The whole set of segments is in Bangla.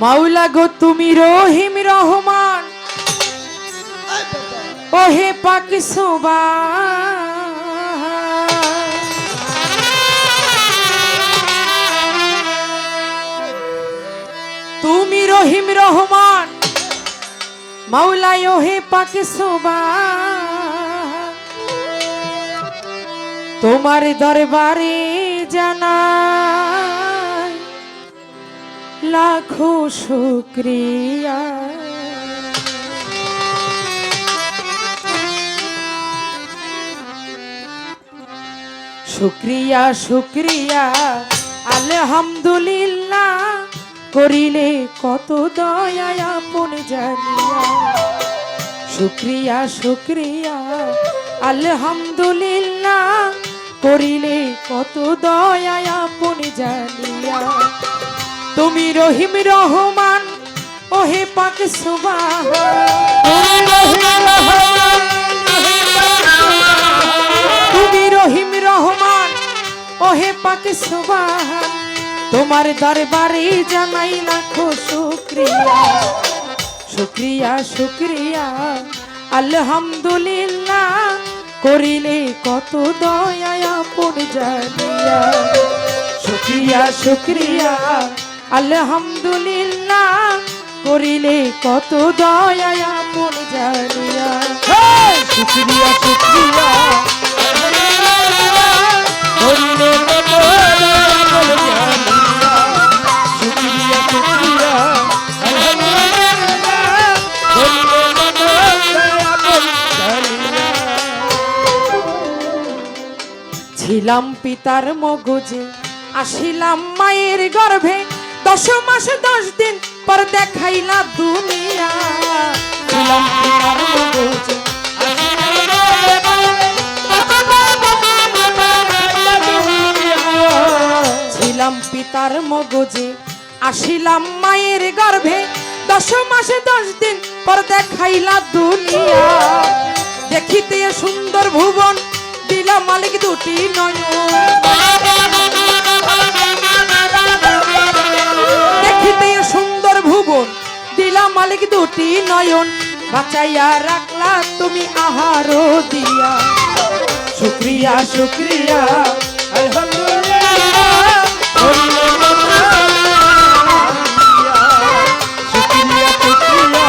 মাওলা গো তুমি রহিম রহমান ওহে পাক সুবহান তুমি রহিম রহমান মাওলা ওহে পাক সুবহান তোমার দরবারে জানাই লাখো শুকরিয়া শুকরিয়া শুকরিয়া আলহামদুলিল্লাহ করিলে কত দয়া আপন জানিয়া শুকরিয়া শুকরিয়া আলহামদুলিল্লাহ করিলে কত দয়া আপন জানিয়া তুমি রহিম রহমান ওহে পাক সুবহান তুমি রহিম রহমান ওহে পাক সুবহান তোমার দরবারে জানাই লাখো শুকরিয়া শুকরিয়া শুকরিয়া আলহামদুলিল্লাহ করিলে কত দয়া আপন জানিয়া শুকরিয়া শুকরিয়া আলহামদুলিল্লাহ করিলে কত দয়া আপন জানিয়া শুকরিয়া শুকরিয়া করিলে কত দয়া আপন জানিয়া শুকরিয়া শুকরিয়া আলহামদুলিল্লাহ করিলে কত দয়া আপন জানিয়া ছিলাম পিতার মগজে আসিলাম মায়ের গর্ভে 10 মাস 10 দিন পর দেখাইলা দুনিয়া ছিলাম পিতার মগজে ছিলাম পিতার মগজে আসিলাম মায়ের গর্ভে 10 মাস 10 দিন পর দেখাইলা দুনিয়া দেখিতে সুন্দর ভুবন দিলা মালিক দুটি নয়ন দেখিতে সুন্দর ভুবন দিলা মালিক দুটি নয়ন বাঁচাইয়া রাখলা তুমি আহারও দিয়া শুকরিয়া শুকরিয়া আলহামদুলিল্লাহ শুকরিয়া শুকরিয়া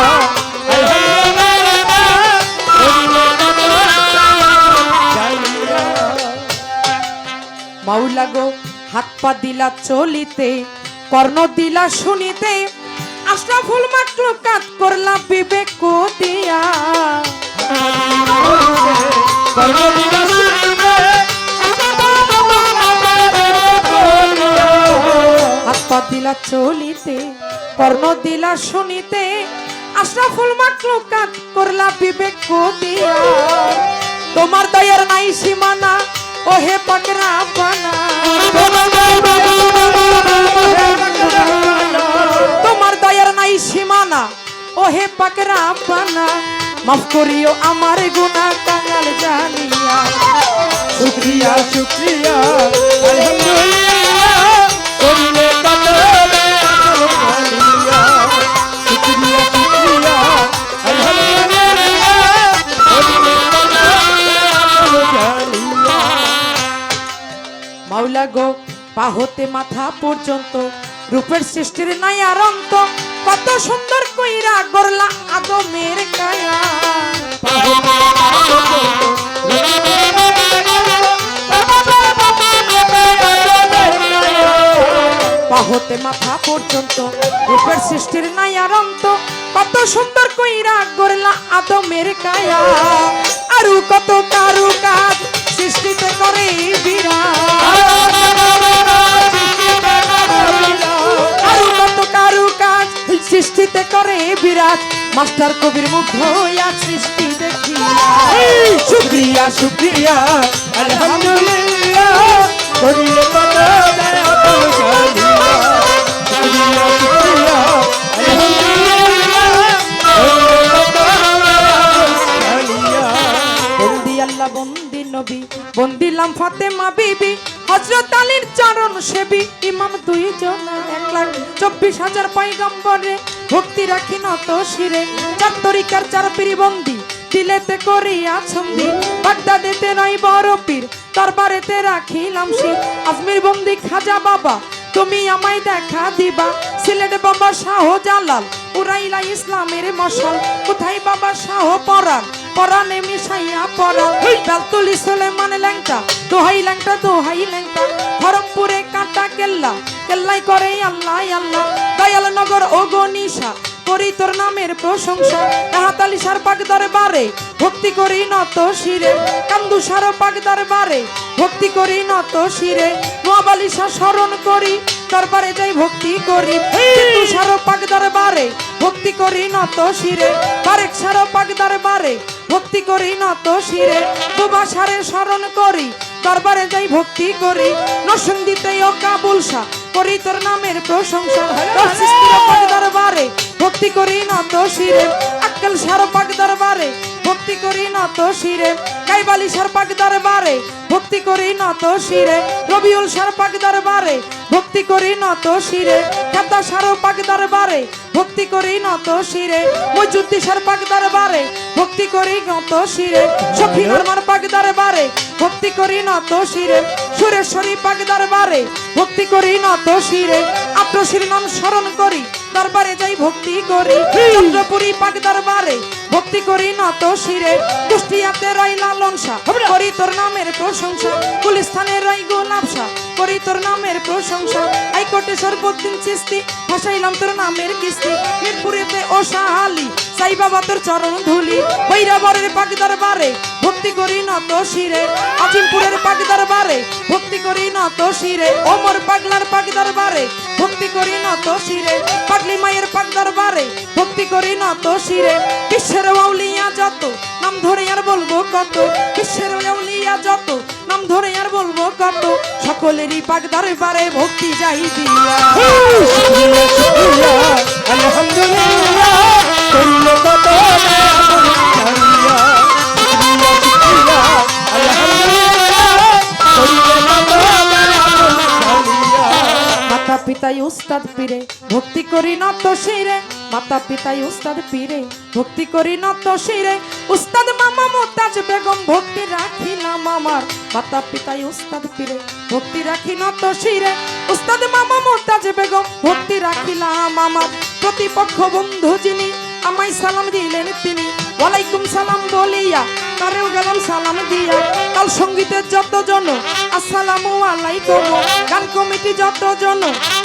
মাওলা গো হাত পা দিলা চলিতে কর্ণ দিলা শুনিতে আশরাফুল মাখলুকাত করলা বিবেক দিয়া হাত পা দিলা চলিতে কর্ণ দিলা শুনিতে আশরাফুল মাখলুকাত করলা বিবেক দিয়া তোমার দয়ার নাই সীমানা ওহে পাক রাব্বানা তোমার দয়ার নাই সীমানা ওহে পাক রাব্বানা মাফ করিও আমার গুনাহ কাঙাল জানিয়া শুকরিয়া শুকরিয়া আলহামদুলিল্লাহ করিলে কত দয়া জানিয়া শুকরিয়া শুকরিয়া আলহামদুলিল্লাহ করিলে কত দয়া জানিয়া মাওলা গো পা হতে মাথা পর্যন্ত রূপের সৃষ্টির নাই আর অন্ত কত সুন্দর কইরা গড়লা আদমের কায়া পা হতে মাথা পর্যন্ত রূপের সৃষ্টির নাই আর অন্ত কত সুন্দর কইরা গড়লা আদমের কায়া আরু কত কারু কাজ সৃষ্টিতে করে বিরাট আরু কত কারু কাজ সৃষ্টিতে করে বিরাট মাস্টার কবির মুগ্ধ হইয়া সৃষ্টি দেখিয়া শুকরিয়া শুকরিয়া আলহামদুলিল্লাহ করিলে কত দয়া আপন জানিয়া শুকরিয়া শুকরিয়া আলহামদুলিল্লাহ করিলে কত দয়া আপন জানিয়া বন্দি আল্লাহ বন্দি নবী বন্দিলাম ফাতেমা বিবি হযরত আলীর চরণ সেবী ইমাম দুইজন 1,24,000 পয়গম্বরে ভক্তি রাখি নত শিরে চার তরিকার চার পীরবন্দি দিলেতে করিয়া ছন্দি বাগদাদেতে নয় বড় পীর দরবারেতে রাখিলাম শির আজমির বন্দি খাজা বাবা তুমি আমায় দেখা দিবা সিলেট বাবা শাহ জালাল উড়াইলা ইসলামের মশাল কোথায় বাবা শাহ পরাণ পরাণে মিশাইয়া পরাণ বেলতুলি সুলেমান ল্যাংটা দোহাই ল্যাংটা ধরমপুরে কাটা কেল্লা কেল্লাই করে আল্লাহ আল্লাহ দয়াল নগর ও গনিশা করি তোর নামের প্রশংসা হাতালি সার পাক দরবারে ভক্তি করি নত শিরে কান্দু সার পাক দরবারে ভক্তি করি নত শিরে নোয়াবালিশা স্মরণ করি দরবারে যাই ভক্তি করি কিন্তু সার পাক দরবারে ভক্তি করি নত শিরে বারেক সার পাক দরবারে ভক্তি করি নত শিরে বুবা সারে স্মরণ করি দরবারে যাই ভক্তি করি নরসিংদীতে ও কাবুলশা করি তোর নামের প্রশংসা পাক দরবারে ভক্তি করি নত শিরে আক্কেল সার পাক দরবারে ভক্তি করি নত শিরে গাইবালি সার পাক দরবারে ভক্তি করি নত শিরে রবিউল সার পাক দরবারে ভক্তি করি নত শিরে কাদা সার পাক দরবারে ভক্তি করি নত শিরে মজুদ্দি সার পাক দরবারে ভক্তি করি নত শিরে সখী নরমার পাক দরবারে ভক্তি করি নত শিরে সুরেশ্বরী পাক দরবারে ভক্তি করি নত শিরে আত্মশির নাম স্মরণ করি দরবারে যাই ভক্তি করি চন্দ্রপুরী পাক দরবারে ভক্তি করি নত শিরে কুষ্টিয়াতে রাই লালন শাহ করি তোর নামের প্রশংসা গুলিস্তানে রাই গোলাপ শাহ করি তোর নামের প্রশংসা হাইকোর্টে সর্বদিন চিস্তি ভাসাইলাম তোর নামের কিস্তি মিরপুরেতে ও শাহালি সাই বাবা তোর চরণ ধুলি বৈরাবরের পাক দরবারে ভক্তি করি নত শিরে আজিমপুরের পাক দরবারে ভক্তি করি নত শিরে ওমর পাগলার পাক দরবারে ভক্তি করি নত শিরে পাগলি মায়ের পাক দরবারে ভক্তি করি নত শিরে বিশ্বের আউলিয়া যত নাম ধরে আর বলবো কত বিশ্বের আউলিয়া যত নাম ধরে আর বলবো কত সকলেরই পাক দরবারে ভক্তি যাই দিয়া আলহামদুলিল্লাহ করলে কত মাতা পিতাই উস্তাদ পীরে ভক্তি করি নত শিরে মাতা পিতাই উস্তাদ পীরে ভক্তি করি নত শিরে উস্তাদ মামা মুতাজ বেগম ভক্তি রাখিলাম আমার মাতা পিতাই উস্তাদ পীরে ভক্তি রাখি নত শিরে উস্তাদ মামা মুতাজ বেগম ভক্তি রাখিলাম আমার প্রতিপক্ষ বন্ধু যিনি আমায় সালাম দিলেন তিনি ওয়ালাইকুম সালাম বলিয়া তারেও গেলাম সালাম দিয়া কাল সঙ্গীতের যতজন আসসালামু আলাইকুম গান কমিটি যতজন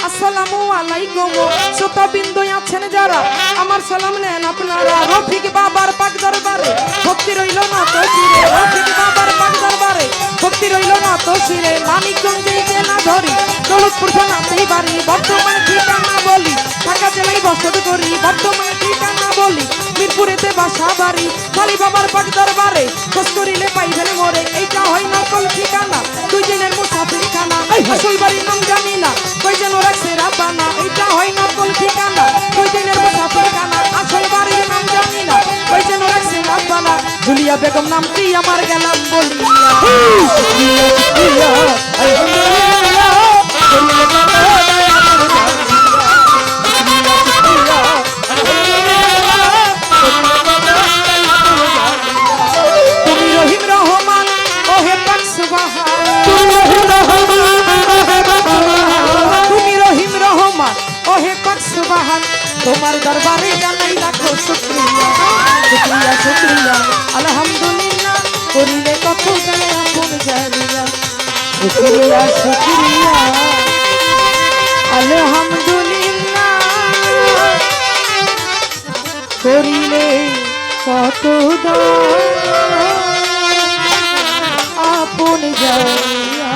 আসসালামু আলাইকুম শ্রোতাবৃন্দ আছেন যারা আমার সালাম নেন আপনারা রফিক বাবার পাক দরবারে ভক্তি রইল না তো শিরে রফিক বাবার পাক দরবারে ভক্তি রইল না তো শিরে মানিকগঞ্জে জেলা ধরি দৌলতপুর থানাতেই বাড়ি বর্তমানে ঠিকানা বলি ঢাকা জেলায় বসত করি বর্তমানে ঠিকানা বলি মিরপুরেতে বাসা বাড়ি কালী বাবার পাক দরবারে খোঁজ করিলে পাইবেন মোরে এইটা হয় নকল ঠিকানা দুই দিনের মুসাফির খানা আসল বাড়ির নাম জানি না কই যেন রাখছে রাব্বানা এইটা হয় নকল ঠিকানা দুই দিনের মুসাফির খানা আসল বাড়ির নাম জানি না কই যেন রাখছে রাব্বানা জুলিয়া বেগম নামটি আমার গেলাম বলিয়া আলহামদুলিল্লাহ করলে কত তুমি রহিম রহমান ওহে পাক সুবহান তুমি রহিম রহমান ওহে পাক সুবহান তোমার দরবারে জানাই লাখো শুকরিয়া শুকরিয়া শুকরিয়া আলহামদুলিল্লাহ করিলে কত জানে আপন জানিয়া শুকরিয়া শুকরিয়া আলহামদুলিল্লাহ করিলে কত আপন জানিয়া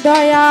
দয়া